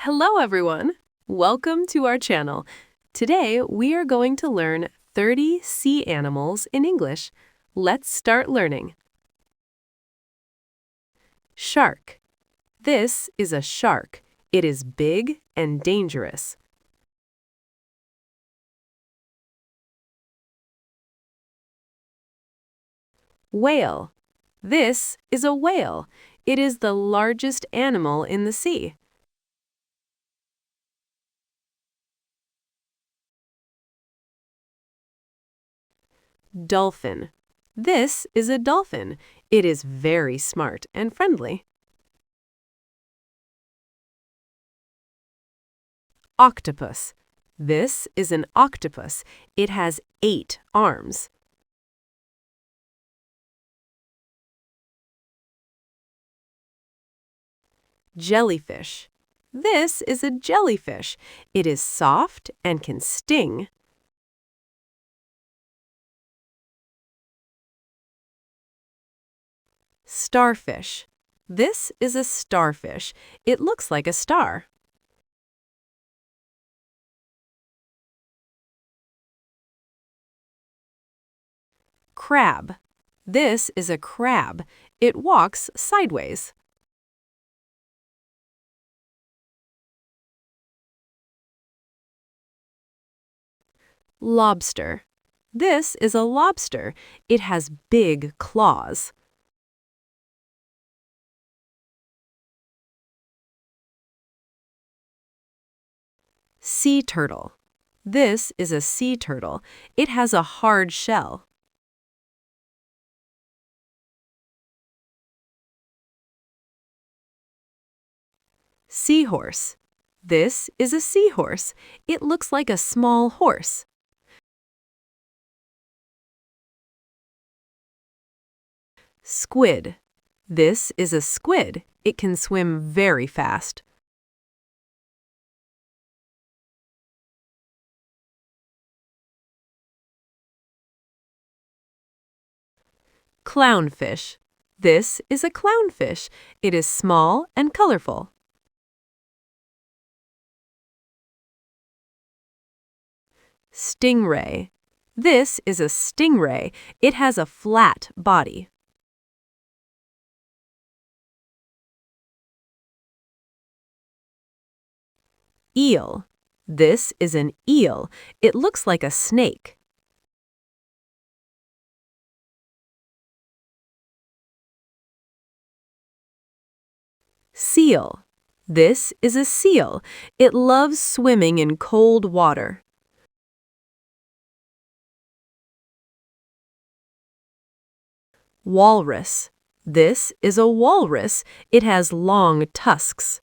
Hello, everyone. Welcome to our channel. Today, we are going to learn 30 sea animals in English. Let's start learning. Shark. This is a shark. It is big and dangerous. Whale. This is a whale. It is the largest animal in the sea. Dolphin. This is a dolphin. It is very smart and friendly. Octopus. This is an octopus. It has 8 arms. Jellyfish. This is a jellyfish. It is soft and can sting. Starfish. This is a starfish. It looks like a star. Crab. This is a crab. It walks sideways. Lobster. This is a lobster. It has big claws. Sea turtle. This is a sea turtle. It has a hard shell. Seahorse. This is a seahorse. It looks like a small horse. Squid. This is a squid. It can swim very fast. Clownfish. This is a clownfish. It is small and colorful. Stingray. This is a stingray. It has a flat body. Eel. This is an eel. It looks like a snake. Seal. This is a seal. It loves swimming in cold water. Walrus. This is a walrus. It has long tusks.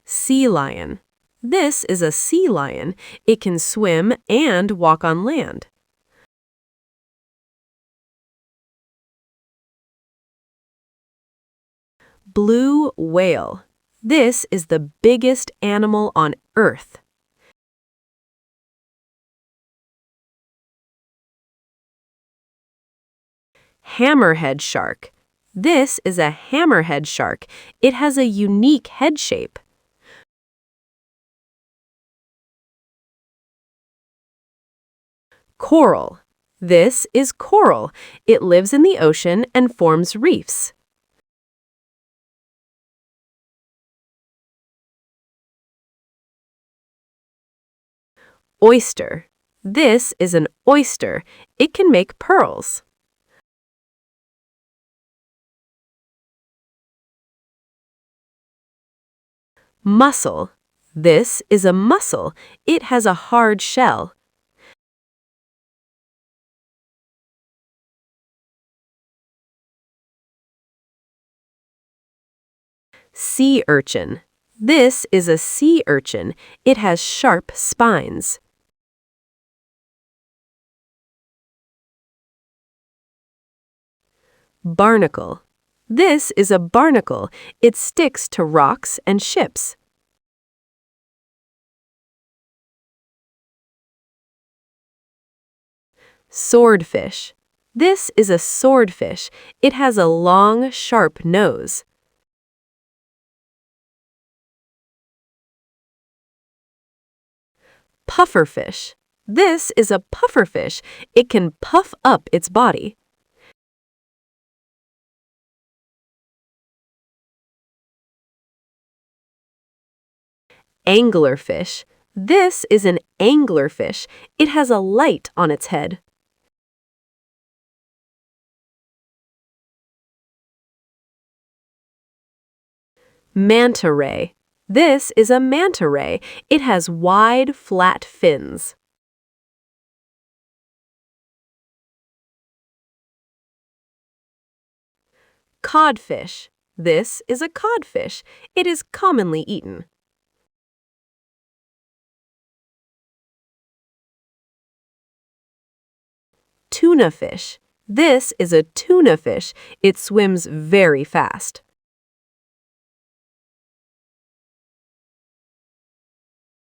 Sea lion. This is a sea lion. It can swim and walk on land. Blue whale. This is the biggest animal on Earth. Hammerhead shark. This is a hammerhead shark. It has a unique head shape. Coral. This is coral. It lives in the ocean and forms reefs. Oyster. This is an oyster. It can make pearls. Mussel. This is a mussel. It has a hard shell. Sea urchin. This is a sea urchin. It has sharp spines. Barnacle. This is a barnacle. It sticks to rocks and ships. Swordfish. This is a swordfish. It has a long, sharp nose. Pufferfish. This is a pufferfish. It can puff up its body. Anglerfish. This is an anglerfish. It has a light on its head. Manta ray. This is a manta ray. It has wide, flat fins. Codfish. This is a codfish. It is commonly eaten. Tuna fish. This is a tuna fish. It swims very fast.